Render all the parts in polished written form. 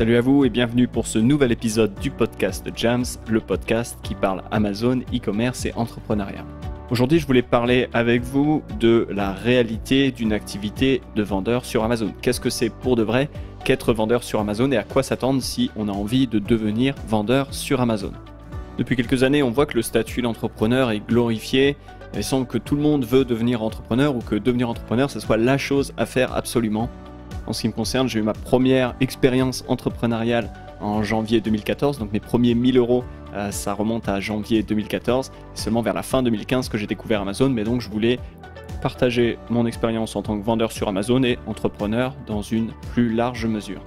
Salut à vous et bienvenue pour ce nouvel épisode du podcast de Jams, le podcast qui parle Amazon, e-commerce et entrepreneuriat. Aujourd'hui, je voulais parler avec vous de la réalité d'une activité de vendeur sur Amazon. Qu'est-ce que c'est pour de vrai qu'être vendeur sur Amazon et à quoi s'attendre si on a envie de devenir vendeur sur Amazon? Depuis quelques années, on voit que le statut d'entrepreneur est glorifié. Il semble que tout le monde veut devenir entrepreneur ou que devenir entrepreneur, ce soit la chose à faire absolument. En ce qui me concerne, j'ai eu ma première expérience entrepreneuriale en janvier 2014, donc mes premiers 1000 euros, ça remonte à janvier 2014, c'est seulement vers la fin 2015 que j'ai découvert Amazon, mais donc je voulais partager mon expérience en tant que vendeur sur Amazon et entrepreneur dans une plus large mesure.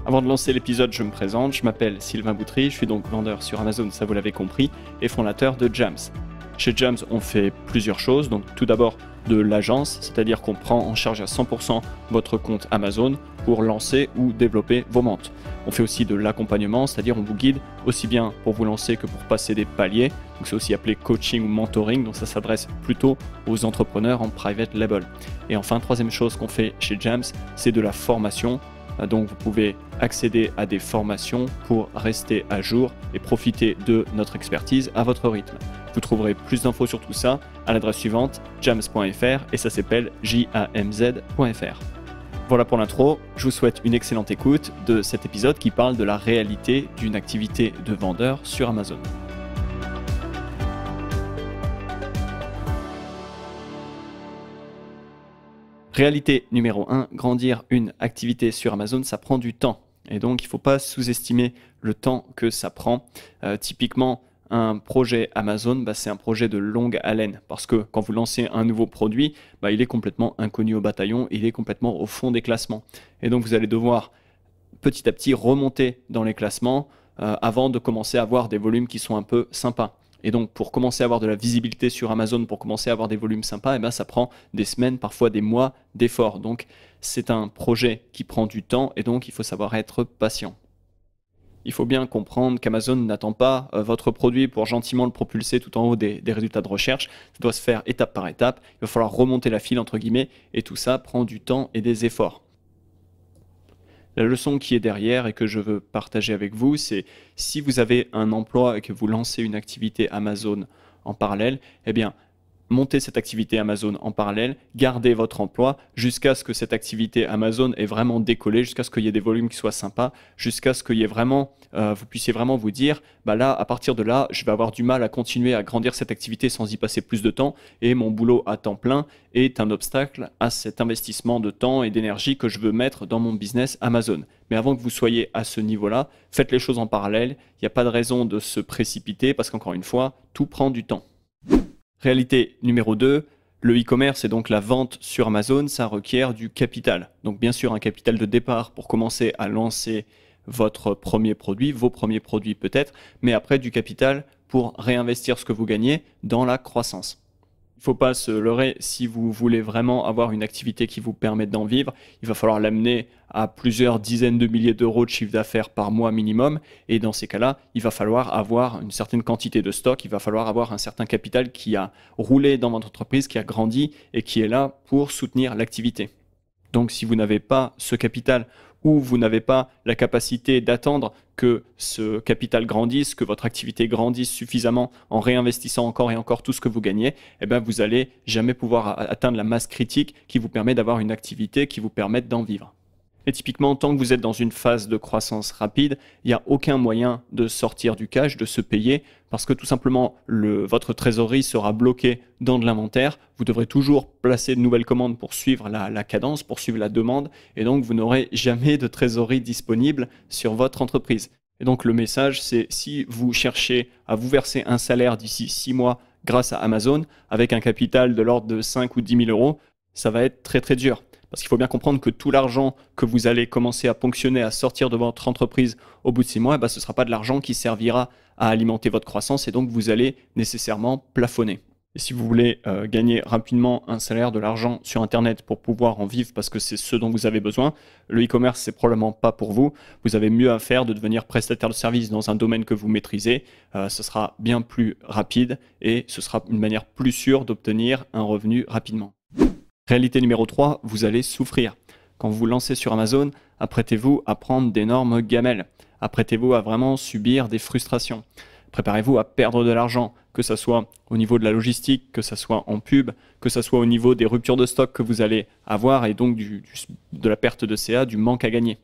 Avant de lancer l'épisode, je me présente, je m'appelle Sylvain Boutry, je suis donc vendeur sur Amazon, ça vous l'avez compris, et fondateur de Jams. Chez Jams, on fait plusieurs choses, donc tout d'abord de l'agence, c'est-à-dire qu'on prend en charge à 100% votre compte Amazon pour lancer ou développer vos ventes. On fait aussi de l'accompagnement, c'est-à-dire on vous guide aussi bien pour vous lancer que pour passer des paliers, donc c'est aussi appelé coaching ou mentoring, donc ça s'adresse plutôt aux entrepreneurs en private label. Et enfin, troisième chose qu'on fait chez Jams, c'est de la formation. Donc vous pouvez accéder à des formations pour rester à jour et profiter de notre expertise à votre rythme. Vous trouverez plus d'infos sur tout ça à l'adresse suivante, jams.fr, et ça s'appelle jamz.fr. Voilà pour l'intro, je vous souhaite une excellente écoute de cet épisode qui parle de la réalité d'une activité de vendeur sur Amazon. Réalité numéro 1, grandir une activité sur Amazon, ça prend du temps. Et donc, il ne faut pas sous-estimer le temps que ça prend. Typiquement, un projet Amazon, c'est un projet de longue haleine. Parce que quand vous lancez un nouveau produit, il est complètement inconnu au bataillon, il est complètement au fond des classements. Et donc, vous allez devoir petit à petit remonter dans les classements avant de commencer à avoir des volumes qui sont un peu sympas. Et donc, pour commencer à avoir de la visibilité sur Amazon, pour commencer à avoir des volumes sympas, ça prend des semaines, parfois des mois d'efforts. Donc, c'est un projet qui prend du temps et donc il faut savoir être patient. Il faut bien comprendre qu'Amazon n'attend pas votre produit pour gentiment le propulser tout en haut des résultats de recherche. Ça doit se faire étape par étape. Il va falloir remonter la file, entre guillemets, et tout ça prend du temps et des efforts. La leçon qui est derrière et que je veux partager avec vous, c'est si vous avez un emploi et que vous lancez une activité Amazon en parallèle, montez cette activité Amazon en parallèle, gardez votre emploi jusqu'à ce que cette activité Amazon ait vraiment décollé, jusqu'à ce qu'il y ait des volumes qui soient sympas, jusqu'à ce qu'il y ait vraiment, vous puissiez vraiment vous dire, là, à partir de là, je vais avoir du mal à continuer à grandir cette activité sans y passer plus de temps et mon boulot à temps plein est un obstacle à cet investissement de temps et d'énergie que je veux mettre dans mon business Amazon. Mais avant que vous soyez à ce niveau-là, faites les choses en parallèle, il n'y a pas de raison de se précipiter parce qu'encore une fois, tout prend du temps. Réalité numéro 2, le e-commerce et donc la vente sur Amazon, ça requiert du capital. Donc bien sûr un capital de départ pour commencer à lancer votre premier produit, vos premiers produits peut-être, mais après du capital pour réinvestir ce que vous gagnez dans la croissance. Il ne faut pas se leurrer, si vous voulez vraiment avoir une activité qui vous permette d'en vivre, il va falloir l'amener à plusieurs dizaines de milliers d'euros de chiffre d'affaires par mois minimum. Et dans ces cas-là, il va falloir avoir une certaine quantité de stock, il va falloir avoir un certain capital qui a roulé dans votre entreprise, qui a grandi et qui est là pour soutenir l'activité. Donc si vous n'avez pas ce capital ou vous n'avez pas la capacité d'attendre que ce capital grandisse, que votre activité grandisse suffisamment en réinvestissant encore et encore tout ce que vous gagnez, vous n'allez jamais pouvoir atteindre la masse critique qui vous permet d'avoir une activité qui vous permette d'en vivre. Et typiquement, tant que vous êtes dans une phase de croissance rapide, il n'y a aucun moyen de sortir du cash, de se payer, parce que tout simplement, votre trésorerie sera bloquée dans de l'inventaire. Vous devrez toujours placer de nouvelles commandes pour suivre la cadence, pour suivre la demande, et donc vous n'aurez jamais de trésorerie disponible sur votre entreprise. Et donc le message, c'est si vous cherchez à vous verser un salaire d'ici 6 mois grâce à Amazon, avec un capital de l'ordre de 5 ou 10 000 euros, ça va être très très dur. Parce qu'il faut bien comprendre que tout l'argent que vous allez commencer à ponctionner, à sortir de votre entreprise au bout de 6 mois, ce ne sera pas de l'argent qui servira à alimenter votre croissance et donc vous allez nécessairement plafonner. Et si vous voulez gagner rapidement un salaire, de l'argent sur Internet pour pouvoir en vivre parce que c'est ce dont vous avez besoin, le e-commerce, c'est probablement pas pour vous. Vous avez mieux à faire de devenir prestataire de service dans un domaine que vous maîtrisez. Ce sera bien plus rapide et ce sera une manière plus sûre d'obtenir un revenu rapidement. Réalité numéro 3, vous allez souffrir. Quand vous vous lancez sur Amazon, apprêtez-vous à prendre d'énormes gamelles. Apprêtez-vous à vraiment subir des frustrations. Préparez-vous à perdre de l'argent, que ce soit au niveau de la logistique, que ce soit en pub, que ce soit au niveau des ruptures de stock que vous allez avoir et donc de la perte de CA, du manque à gagner.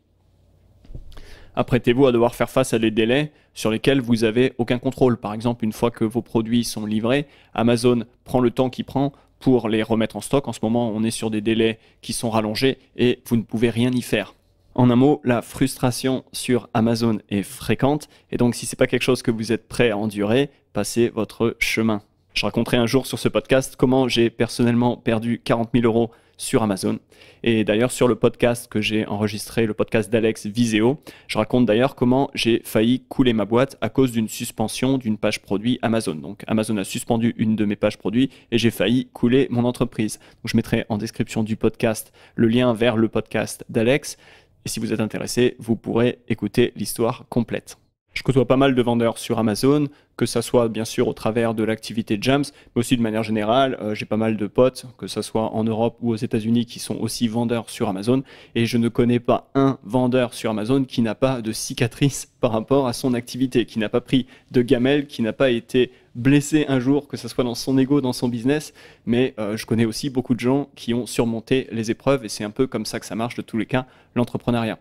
Apprêtez-vous à devoir faire face à des délais sur lesquels vous n'avez aucun contrôle. Par exemple, une fois que vos produits sont livrés, Amazon prend le temps qu'il prend pour les remettre en stock. En ce moment, on est sur des délais qui sont rallongés et vous ne pouvez rien y faire. En un mot, la frustration sur Amazon est fréquente et donc si ce n'est pas quelque chose que vous êtes prêt à endurer, passez votre chemin. Je raconterai un jour sur ce podcast comment j'ai personnellement perdu 40 000 € sur Amazon. Et d'ailleurs, sur le podcast que j'ai enregistré, le podcast d'Alex Viseo, je raconte d'ailleurs comment j'ai failli couler ma boîte à cause d'une suspension d'une page produit Amazon. Donc Amazon a suspendu une de mes pages produits et j'ai failli couler mon entreprise. Donc, je mettrai en description du podcast le lien vers le podcast d'Alex. Et si vous êtes intéressé, vous pourrez écouter l'histoire complète. Je côtoie pas mal de vendeurs sur Amazon, que ça soit bien sûr au travers de l'activité Jams, mais aussi de manière générale, j'ai pas mal de potes, que ce soit en Europe ou aux États-Unis, qui sont aussi vendeurs sur Amazon. Et je ne connais pas un vendeur sur Amazon qui n'a pas de cicatrice par rapport à son activité, qui n'a pas pris de gamelle, qui n'a pas été blessé un jour, que ce soit dans son ego, dans son business. Mais je connais aussi beaucoup de gens qui ont surmonté les épreuves et c'est un peu comme ça que ça marche de tous les cas, l'entrepreneuriat.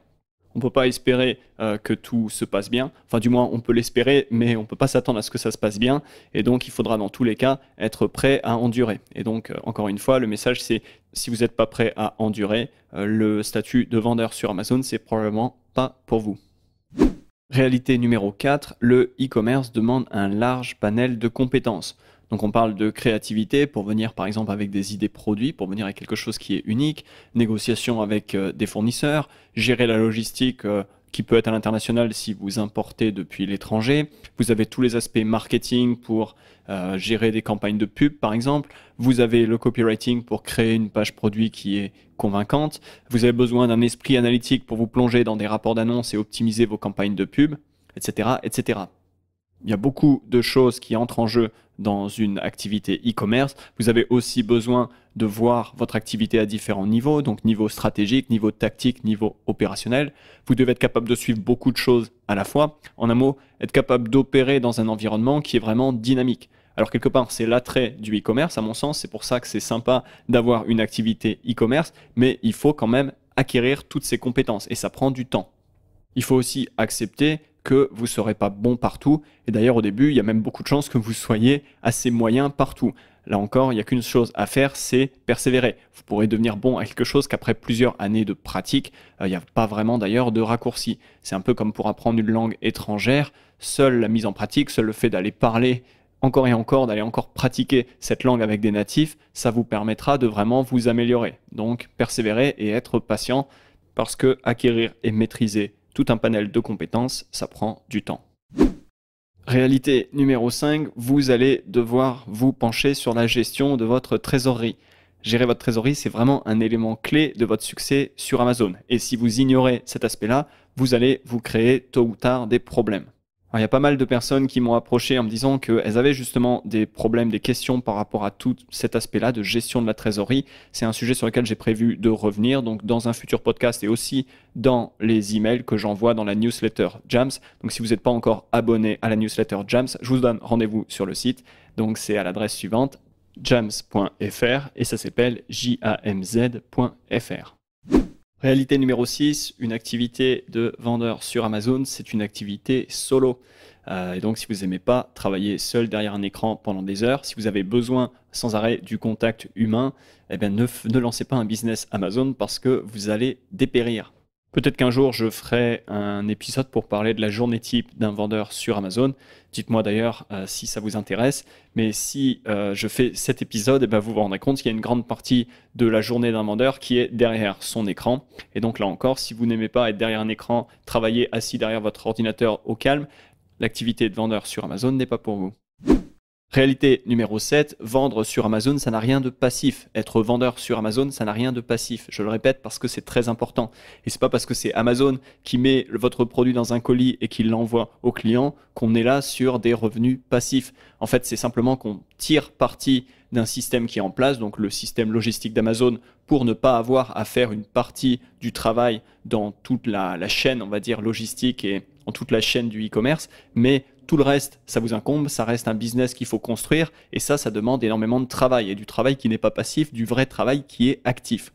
On ne peut pas espérer que tout se passe bien. Enfin, du moins, on peut l'espérer, mais on ne peut pas s'attendre à ce que ça se passe bien. Et donc, il faudra dans tous les cas être prêt à endurer. Et donc, encore une fois, le message, c'est si vous n'êtes pas prêt à endurer, le statut de vendeur sur Amazon, c'est probablement pas pour vous. Réalité numéro 4, le e-commerce demande un large panel de compétences. Donc on parle de créativité pour venir par exemple avec des idées produits, pour venir avec quelque chose qui est unique, négociation avec des fournisseurs, gérer la logistique qui peut être à l'international si vous importez depuis l'étranger. Vous avez tous les aspects marketing pour gérer des campagnes de pub par exemple. Vous avez le copywriting pour créer une page produit qui est convaincante. Vous avez besoin d'un esprit analytique pour vous plonger dans des rapports d'annonces et optimiser vos campagnes de pub, etc., etc. Il y a beaucoup de choses qui entrent en jeu dans une activité e-commerce. Vous avez aussi besoin de voir votre activité à différents niveaux, donc niveau stratégique, niveau tactique, niveau opérationnel. Vous devez être capable de suivre beaucoup de choses à la fois. En un mot, être capable d'opérer dans un environnement qui est vraiment dynamique. Alors quelque part, c'est l'attrait du e-commerce, à mon sens. C'est pour ça que c'est sympa d'avoir une activité e-commerce, mais il faut quand même acquérir toutes ces compétences et ça prend du temps. Il faut aussi accepter que vous ne serez pas bon partout. Et d'ailleurs, au début, il y a même beaucoup de chances que vous soyez assez moyen partout. Là encore, il n'y a qu'une chose à faire, c'est persévérer. Vous pourrez devenir bon à quelque chose qu'après plusieurs années de pratique, il n'y a pas vraiment d'ailleurs de raccourci. C'est un peu comme pour apprendre une langue étrangère. Seule la mise en pratique, seul le fait d'aller parler encore et encore, d'aller encore pratiquer cette langue avec des natifs, ça vous permettra de vraiment vous améliorer. Donc, persévérer et être patient parce que acquérir et maîtriser tout un panel de compétences, ça prend du temps. Réalité numéro 5, vous allez devoir vous pencher sur la gestion de votre trésorerie. Gérer votre trésorerie, c'est vraiment un élément clé de votre succès sur Amazon. Et si vous ignorez cet aspect-là, vous allez vous créer tôt ou tard des problèmes. Alors, il y a pas mal de personnes qui m'ont approché en me disant qu'elles avaient justement des problèmes, des questions par rapport à tout cet aspect-là de gestion de la trésorerie. C'est un sujet sur lequel j'ai prévu de revenir donc dans un futur podcast et aussi dans les emails que j'envoie dans la newsletter Jams. Donc si vous n'êtes pas encore abonné à la newsletter Jams, je vous donne rendez-vous sur le site. Donc c'est à l'adresse suivante jams.fr et ça s'appelle jamz.fr. Réalité numéro 6, une activité de vendeur sur Amazon, c'est une activité solo. Et donc si vous n'aimez pas travailler seul derrière un écran pendant des heures, si vous avez besoin sans arrêt du contact humain, eh bien ne lancez pas un business Amazon parce que vous allez dépérir. Peut-être qu'un jour, je ferai un épisode pour parler de la journée type d'un vendeur sur Amazon. Dites-moi d'ailleurs si ça vous intéresse. Mais si je fais cet épisode, vous vous rendrez compte qu'il y a une grande partie de la journée d'un vendeur qui est derrière son écran. Et donc là encore, si vous n'aimez pas être derrière un écran, travailler assis derrière votre ordinateur au calme, l'activité de vendeur sur Amazon n'est pas pour vous. Réalité numéro 7, vendre sur Amazon, ça n'a rien de passif. Être vendeur sur Amazon, ça n'a rien de passif. Je le répète parce que c'est très important. Et c'est pas parce que c'est Amazon qui met votre produit dans un colis et qui l'envoie au client qu'on est là sur des revenus passifs. En fait, c'est simplement qu'on tire parti d'un système qui est en place, donc le système logistique d'Amazon, pour ne pas avoir à faire une partie du travail dans toute la chaîne, on va dire, logistique et en toute la chaîne du e-commerce. Mais tout le reste, ça vous incombe, ça reste un business qu'il faut construire et ça demande énormément de travail et du travail qui n'est pas passif, du vrai travail qui est actif.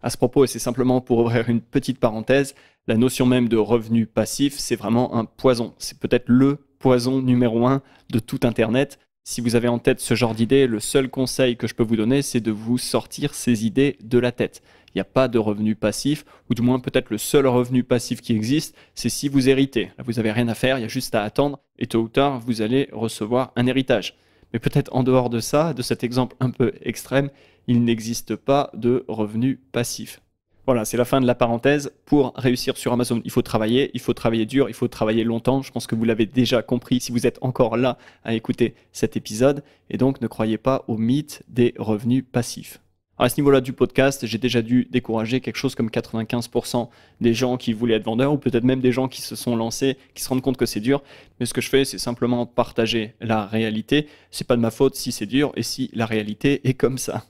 À ce propos, et c'est simplement pour ouvrir une petite parenthèse, la notion même de revenu passif, c'est vraiment un poison. C'est peut-être le poison numéro 1 de tout Internet. Si vous avez en tête ce genre d'idée, le seul conseil que je peux vous donner, c'est de vous sortir ces idées de la tête. Il n'y a pas de revenu passif, ou du moins peut-être le seul revenu passif qui existe, c'est si vous héritez. Là, vous n'avez rien à faire, il y a juste à attendre, et tôt ou tard, vous allez recevoir un héritage. Mais peut-être en dehors de ça, de cet exemple un peu extrême, il n'existe pas de revenu passif. Voilà, c'est la fin de la parenthèse. Pour réussir sur Amazon, il faut travailler dur, il faut travailler longtemps. Je pense que vous l'avez déjà compris si vous êtes encore là à écouter cet épisode. Et donc, ne croyez pas au mythe des revenus passifs. Alors à ce niveau-là du podcast, j'ai déjà dû décourager quelque chose comme 95% des gens qui voulaient être vendeurs ou peut-être même des gens qui se sont lancés, qui se rendent compte que c'est dur. Mais ce que je fais, c'est simplement partager la réalité. C'est pas de ma faute si c'est dur et si la réalité est comme ça.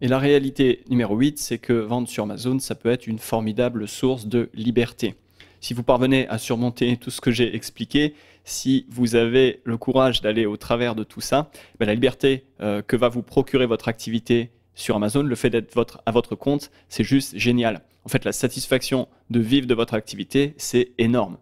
Et la réalité numéro 8, c'est que vendre sur Amazon, ça peut être une formidable source de liberté. Si vous parvenez à surmonter tout ce que j'ai expliqué, si vous avez le courage d'aller au travers de tout ça, la liberté que va vous procurer votre activité sur Amazon, le fait d'être à votre compte, c'est juste génial. En fait, la satisfaction de vivre de votre activité, c'est énorme.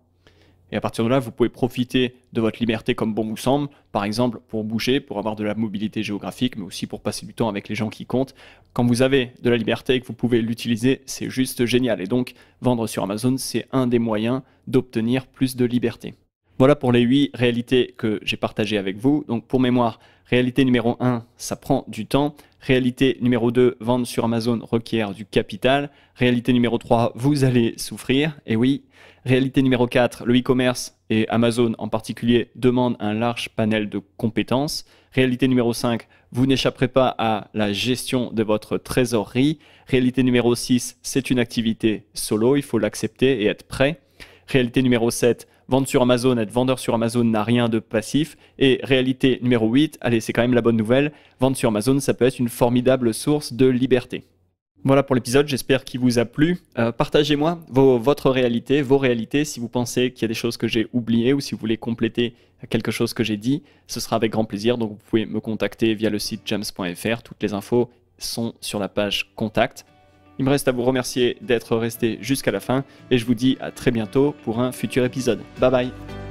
Et à partir de là, vous pouvez profiter de votre liberté comme bon vous semble, par exemple pour bouger, pour avoir de la mobilité géographique, mais aussi pour passer du temps avec les gens qui comptent. Quand vous avez de la liberté et que vous pouvez l'utiliser, c'est juste génial. Et donc, vendre sur Amazon, c'est un des moyens d'obtenir plus de liberté. Voilà pour les 8 réalités que j'ai partagées avec vous. Donc pour mémoire, réalité numéro 1, ça prend du temps. Réalité numéro 2, vendre sur Amazon requiert du capital. Réalité numéro 3, vous allez souffrir. Et oui. Réalité numéro 4, le e-commerce et Amazon en particulier demandent un large panel de compétences. Réalité numéro 5, vous n'échapperez pas à la gestion de votre trésorerie. Réalité numéro 6, c'est une activité solo, il faut l'accepter et être prêt. Réalité numéro 7, vendre sur Amazon, être vendeur sur Amazon n'a rien de passif. Et réalité numéro 8, allez, c'est quand même la bonne nouvelle, vendre sur Amazon, ça peut être une formidable source de liberté. Voilà pour l'épisode, j'espère qu'il vous a plu. Partagez-moi votre réalité, vos réalités, si vous pensez qu'il y a des choses que j'ai oubliées ou si vous voulez compléter quelque chose que j'ai dit, ce sera avec grand plaisir. Donc vous pouvez me contacter via le site jams.fr, toutes les infos sont sur la page contact. Il me reste à vous remercier d'être resté jusqu'à la fin et je vous dis à très bientôt pour un futur épisode. Bye bye.